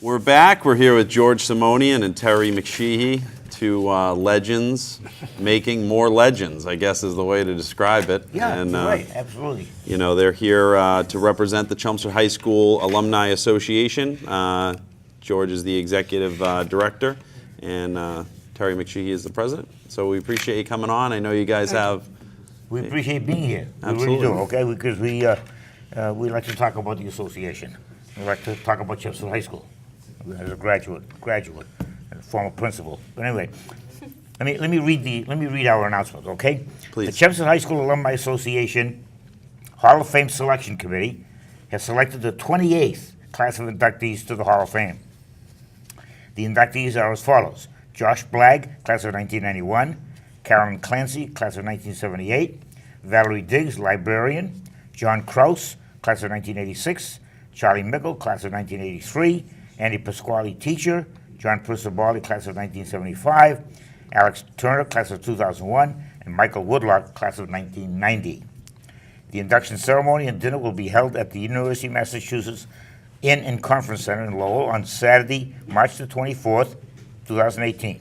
We're back. We're here with George Simonian and Terry McSheehy, two legends making more legends, I guess is the way to describe it. Yeah, and, right, absolutely. You know, they're here to represent the Chelmsford High School Alumni Association. George is the executive director, and Terry McSheehy is the president. So we appreciate you coming on. I know you guys have... We appreciate being here. Absolutely. We really do, okay? Because we like to talk about the association. We like to talk about Chelmsford High School as a graduate, and former principal. But anyway, let me read our announcement, okay? Please. The Chelmsford High School Alumni Association Hall of Fame Selection Committee has selected the 28th class of inductees to the Hall of Fame. The inductees are as follows: Josh Blagg, class of 1991; Carolyn Clancy, class of 1978; Valerie Diggs, librarian; John Kraus, class of 1986; Charlie Mickle, class of 1983; Andy Pasquale, teacher; John Percivalli, class of 1975; Alex Turner, class of 2001; and Michael Woodlock, class of 1990. The induction ceremony and dinner will be held at the University of Massachusetts Inn and Conference Center in Lowell on Saturday, March the 24th, 2018.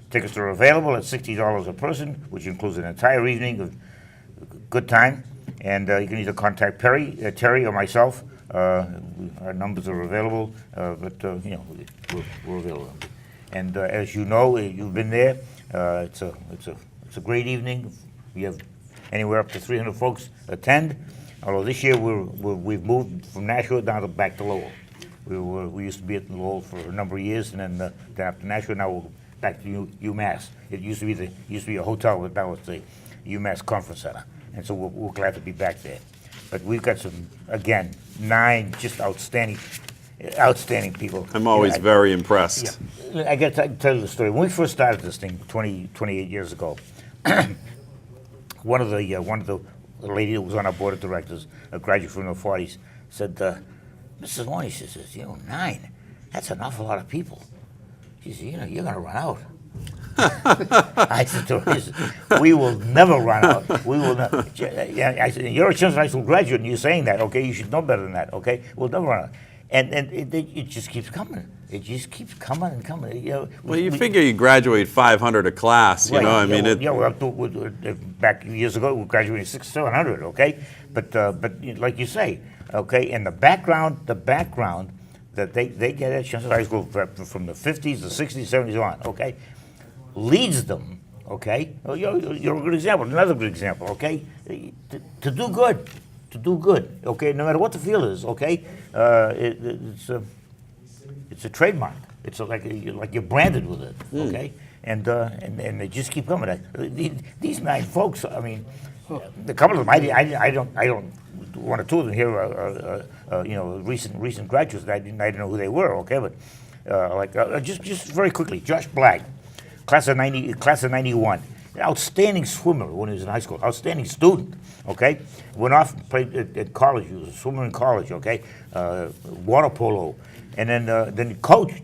Tickets are available at $60 a person, which includes an entire evening of good time. And you can either contact Terry, or myself. Our numbers are available, but you know, we're available. And as you know, you've been there. It's a great evening. We have anywhere up to 300 folks attend. Although this year we've moved from Nashua back to Lowell. We used to be at Lowell for a number of years, and then after Nashua, now we're back to UMass. It used to be a hotel, but now it's the UMass Conference Center, and so we're glad to be back there. But we've got some, again, 9 just outstanding people. I'm always very impressed. Yeah. I got to tell you the story. When we first started this thing 28 years ago, one of the lady that was on our board of directors, a graduate from the 40s, said, Mrs. Warney, she says, 9, that's an awful lot of people. She said, you're going to run out. I said to her, we will never run out. We will not. I said, you're a Chelmsford High School graduate and you're saying that, okay? You should know better than that, okay? We'll never run out. And it just keeps coming. It just keeps coming and coming. Well, you figure you graduate 500 a class, you know? I mean, we're up to, back years ago, we graduated 600, 700, okay? But like you say, okay, and the background that they get at Chelmsford High School from the 50s, the 60s, 70s on, okay, leads them, okay? You're a good example, another good example, okay? To do good, okay? No matter what the field is, okay? It's a trademark. It's like you're branded with it, okay? And they just keep coming. These 9 folks, I mean, a couple of them, I don't. One or two of them here are recent graduates. I didn't know who they were, okay? But just very quickly, Josh Blagg, class of 91, outstanding swimmer when he was in high school, outstanding student, okay? Went off and played at college. He was a swimmer in college, okay? Water polo, and then he coached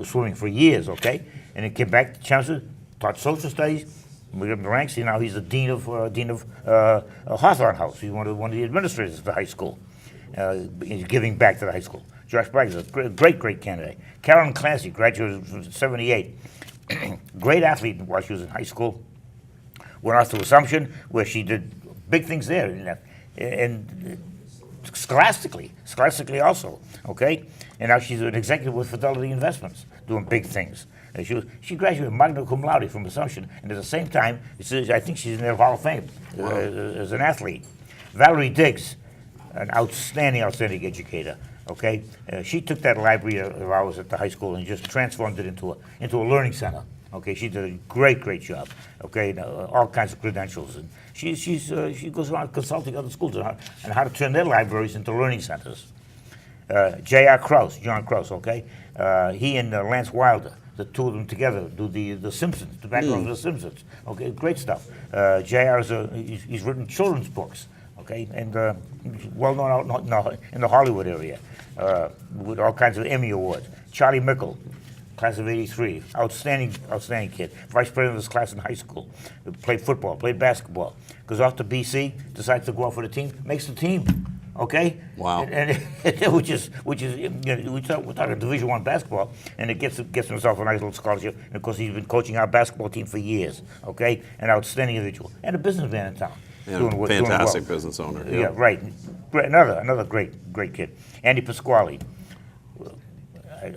swimming for years, okay? And then came back to Chelmsford, taught social studies, moved up in the ranks. Now he's the dean of Hawthorne House. He's one of the administrators of the high school. He's giving back to the high school. Josh Blagg is a great candidate. Carolyn Clancy, graduated from 78. Great athlete while she was in high school. Went off to Assumption, where she did big things there, and scholastically also, okay? And now she's an executive with Fidelity Investments, doing big things. She graduated magna cum laude from Assumption, and at the same time, I think she's in the Hall of Fame as an athlete. Valerie Diggs, an outstanding educator. Okay, she took that library of ours at the high school and just transformed it into a learning center. Okay, she did a great job. Okay, all kinds of credentials, and she goes around consulting other schools on how to turn their libraries into learning centers. J.R. Kraus, John Kraus. Okay, he and Lance Wilder, the two of them together, do the Simpsons, the background of the Simpsons. Okay, great stuff. J.R. he's written children's books. Okay, and well known out in the Hollywood area with all kinds of Emmy awards. Charlie Mickle, class of '83, outstanding kid. Vice president of his class in high school. Played football, played basketball. Goes off to BC, decides to go out for the team, makes the team. Okay. Wow. Which is you know, we're talking Division I basketball, and it gets himself a nice little scholarship. And of course, he's been coaching our basketball team for years. Okay, an outstanding individual and a businessman in town. And doing fantastic well. business owner. Yeah, right. Another great kid, Andy Pasquale.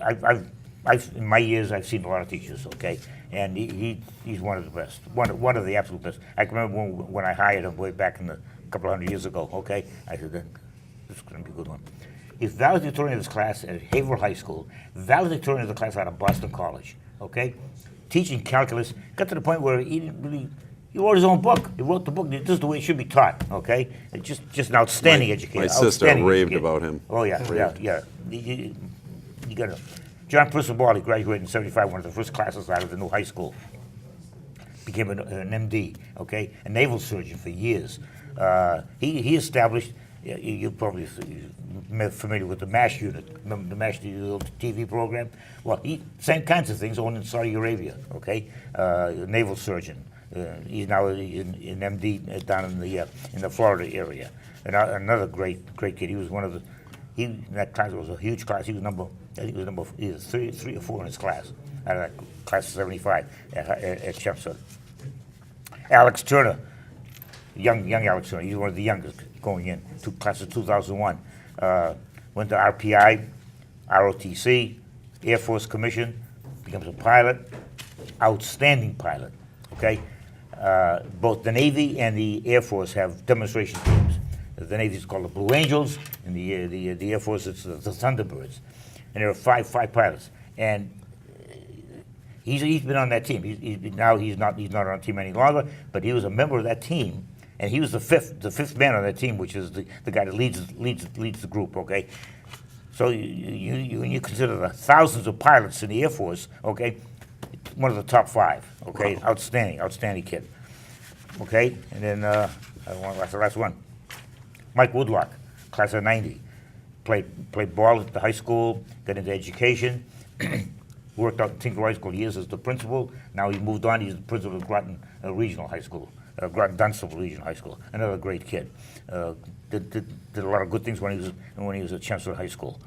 I've in my years I've seen a lot of teachers, okay, and he's one of the best, one of the absolute best. I can remember when I hired him way back in a couple of hundred years ago, okay. I said, this is going to be a good one. He's valedictorian of his class at Haverhill High School, valedictorian of the class out of Boston College, okay, teaching calculus. Got to the point where he didn't really. He wrote his own book. He wrote the book. This is the way it should be taught. Okay, it's just an outstanding educator. My sister raved about him. Oh yeah. You got to. John Percival graduated in '75, one of the first classes out of the new high school. Became an MD, okay, a naval surgeon for years. He established. You're probably familiar with the MASH unit. Remember the MASH TV program? Well, same kinds of things, only in Saudi Arabia. Okay, a naval surgeon. He's now in MD down in the Florida area. And another great kid. He was one of the. In that class, it was a huge class. He was either three or four in his class, out of that class of 75 at Chelmsford. Alex Turner, young Alex Turner, he's one of the youngest going in, class of 2001. Went to RPI, ROTC, Air Force Commission, becomes a pilot, outstanding pilot, okay? Both the Navy and the Air Force have demonstration teams. The Navy is called the Blue Angels, and the Air Force it's the Thunderbirds, and there are five pilots. And he's been on that team. He's not on the team any longer, but he was a member of that team, and he was the fifth man on that team, which is the guy that leads the group. Okay, so when you consider the thousands of pilots in the Air Force, okay, one of the top 5. Okay, wow. outstanding kid. Okay, and then that's the last one. Mike Woodlock, class of '90, played ball at the high school, got into education, worked out in Tinker High School years as the principal. Now he moved on. He's the principal of Groton Regional High School, Groton Dunstable Regional High School. Another great kid. Did a lot of good things when he was at Chelmsford High School.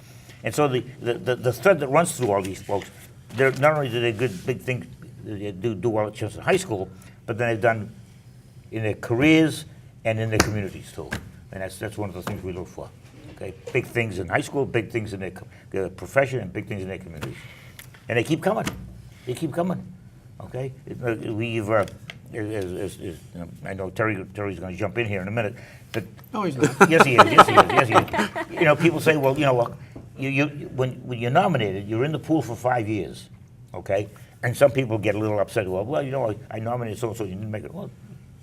And so the thread that runs through all these folks, not only do they good big things, they do well at Chelmsford High School, but then they've done in their careers and in their communities too. And that's one of the things we look for. Okay, big things in high school, big things in their profession, and big things in their communities. And they keep coming. They keep coming. Okay, we've. I know Terry's going to jump in here in a minute, but no, he's not. Yes, he is. Yes, he is. You know, people say, well, you know, when you're nominated, you're in the pool for 5 years. Okay, and some people get a little upset. Well, you know, I nominated so and so, you didn't make it. Well,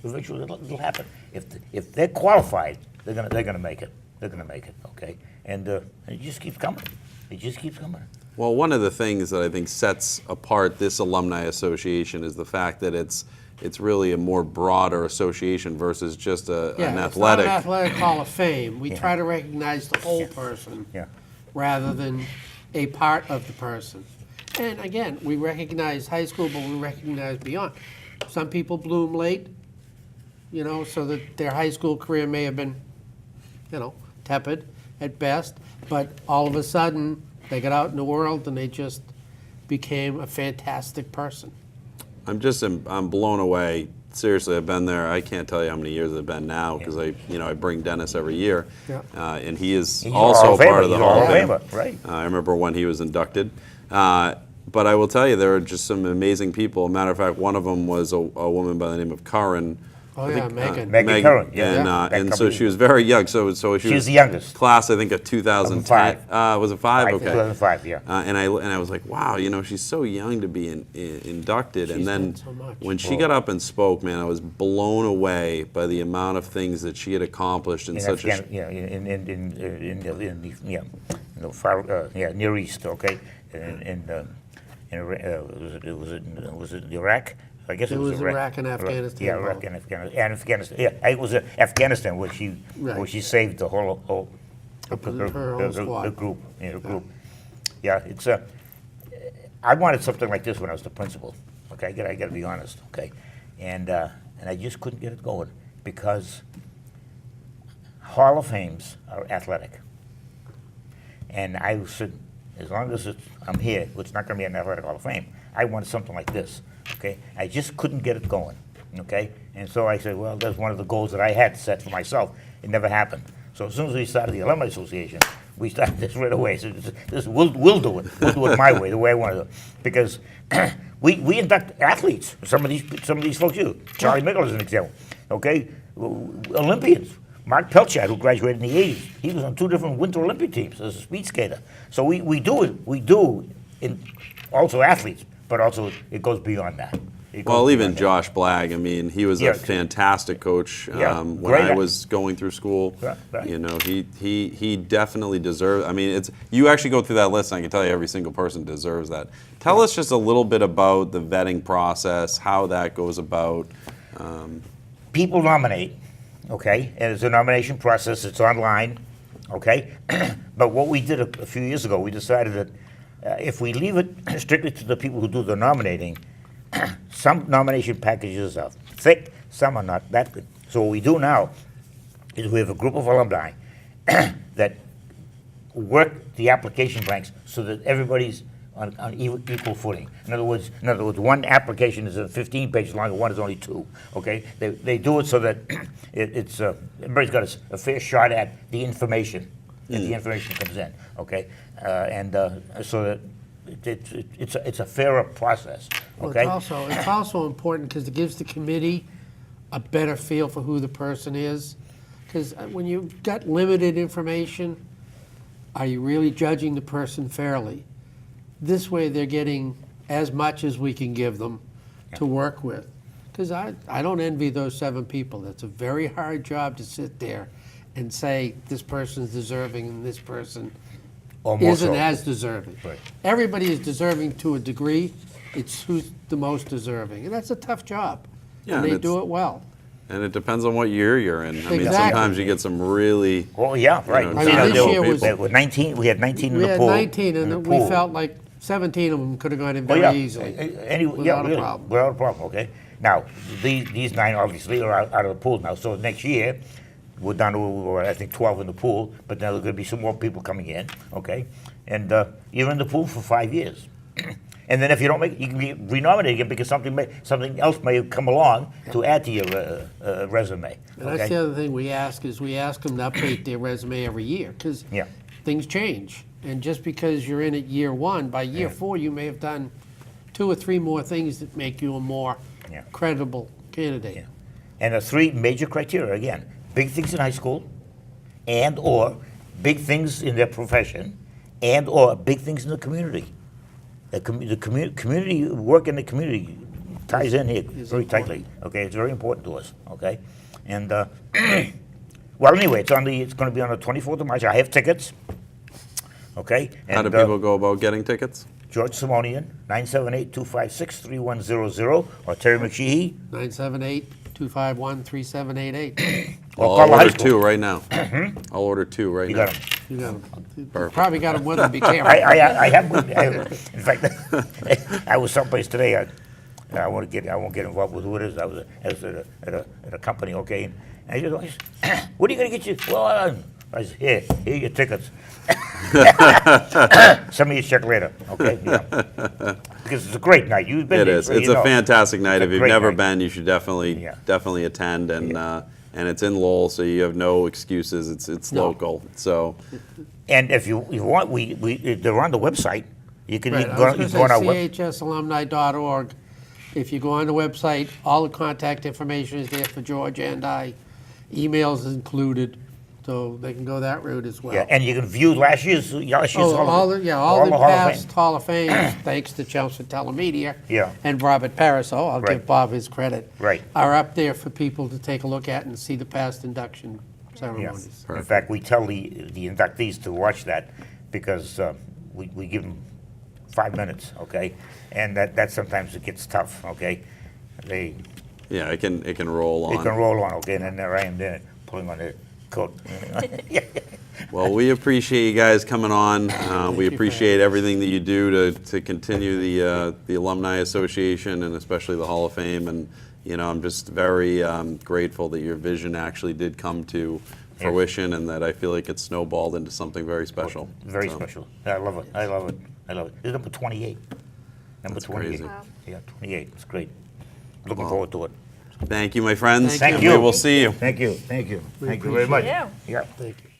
eventually it'll happen. If they're qualified, they're gonna make it. They're gonna make it. Okay, and it just keeps coming. It just keeps coming. Well, one of the things that I think sets apart this alumni association is the fact that it's really a more broader association versus just an athletic. It's not an athletic Hall of Fame. We try to recognize the whole person rather than a part of the person. And again, we recognize high school, but we recognize beyond. Some people bloom late, you know, so that their high school career may have been, you know, tepid at best, but all of a sudden they got out in the world and they just became a fantastic person. I'm blown away. Seriously, I've been there. I can't tell you how many years I've been now because I bring Dennis every year, and he's also part of the Hall of Fame. Right. I remember when he was inducted. But I will tell you, there are just some amazing people. Matter of fact, one of them was a woman by the name of Karen. Oh, yeah, Megan. Megan Curran, and so she was very young. So she was the youngest. Class, I think, of 2010. 2005. Was it 5? Okay. 2005, yeah. And I was like, wow, you know, she's so young to be inducted. She's and then done so much. when she got up and spoke, man, I was blown away by the amount of things that she had accomplished in such a Near East, okay, was it Iraq? I guess it was Iraq and Afghanistan. Yeah, Iraq and Afghanistan. Yeah, it was Afghanistan where she saved the whole her group. Her group. Yeah, it's I wanted something like this when I was the principal. Okay, I got to be honest. Okay, and I just couldn't get it going because Hall of Fames are athletic. And I said, as long as I'm here, it's not going to be an athletic Hall of Fame. I wanted something like this, okay? I just couldn't get it going, okay? And so I said, well, that's one of the goals that I had set for myself. It never happened. So as soon as we started the Alumni Association, we started this right away. So we'll do it. We'll do it my way, the way I want to do it. Because we induct athletes. Some of these folks do. Charlie Mickle is an example, okay? Olympians. Mark Pelchard, who graduated in the 80s, he was on 2 different Winter Olympic teams as a speed skater. So we do it. We do in also athletes, but also it goes beyond that. Well, even Josh Blagg, I mean, he was a fantastic coach when I was going through school. Right. You know, he definitely deserves. I mean, you actually go through that list, and I can tell you every single person deserves that. Tell us just a little bit about the vetting process, how that goes about. People nominate, okay, and it's a nomination process. It's online, okay. But what we did a few years ago, we decided that if we leave it strictly to the people who do the nominating, some nomination packages are thick, some are not that good. So what we do now is we have a group of alumni that work the application blanks so that everybody's on equal footing. In other words, one application is 15 pages long and one is only 2. Okay, they do it so that everybody's got a fair shot at the information, and the information comes in. Okay, so that it's a fairer process. Okay. Well, it's also important because it gives the committee a better feel for who the person is. Because when you've got limited information, are you really judging the person fairly? This way they're getting as much as we can give them to work with. Because I don't envy those 7 people. That's a very hard job to sit there and say this person's deserving and this person isn't as deserving. Right. Everybody is deserving to a degree. It's who's the most deserving. And that's a tough job. Yeah, and they do it well. And it depends on what year you're in. I mean, Exactly. sometimes you get some really. Well, yeah, right. I mean, this year was- with 19. We had 19 in We the had pool. 19, in the and we pool. felt like 17 of them could have gone in Oh, very yeah. easily. Without a problem. Without a problem, okay? Now, these 9 obviously are out of the pool now. So next year, we're down to, I think, 12 in the pool, but now there's going to be some more people coming in, okay? And you're in the pool for 5 years. And then if you don't make it, you can be renominated again because something else may come along to add to your resume. And that's the other thing we ask them to update their resume every year because things change. And just because you're in it year 1, by year 4 you may have done 2 or 3 more things that make you a more credible candidate. Yeah. And the 3 major criteria, again, big things in high school and or big things in their profession and or big things in the community. The community work in the community ties in here very tightly. Okay, it's very important to us. Okay, and well, anyway, it's going to be on the 24th of March. I have tickets. Okay. How do people go about getting tickets? George Simonian, 978-256-3100, or Terry McSheehy. 978-251-3788. Well, call I'll the high order school. 2 right now. I'll order 2 right You now. got him. You got 'em. You Perfect. probably got them with them. Be careful. I have. In fact, I was someplace today. I won't get involved with who it is. I was at a company, okay. And I just, what are you going to get you? Well, I said, here are your tickets. Send me a check later, okay? Yeah. Because it's a great night. You've been It there, is. so It's you a know. fantastic night. It's a If you've great never night. been, you should definitely attend. And it's in Lowell, so you have no excuses. It's No. local. So And if you want, they're on the website. You can, Right, you I can was go, going you can go on our to website. say chsalumni.org. If you go on the website, all the contact information is there for George and I. Emails included, so they can go that route as well. Yeah, and you can view last year's Oh, Hall of all the Hall of past Fame. Hall of Fame, thanks to Chelmsford TeleMedia. Yeah. And Robert Pariseau, I'll Right. give Bob his credit. Right. Are up there for people to take a look at and see the past induction Yes. ceremonies. In fact, we tell the inductees to watch that because we give them 5 minutes, okay? And that sometimes it gets tough, okay? yeah, it can roll on. They can roll on, okay? And then there I am there pulling on their coat. Well, we appreciate you guys coming on. We appreciate everything that you do to continue the Alumni Association and especially the Hall of Fame. And I'm just very grateful that your vision actually did come to fruition, and that I feel like it's snowballed into something very special. Very So, special. I love it. I love it. I love it. It's number 28. Number That's 28. crazy. Wow. Yeah, 28. It's great. Looking Wow. forward to it. Thank you, my friends. Thank you. We will see you. Thank you. Thank you. We Thank you very much. appreciate Yeah. Thank you.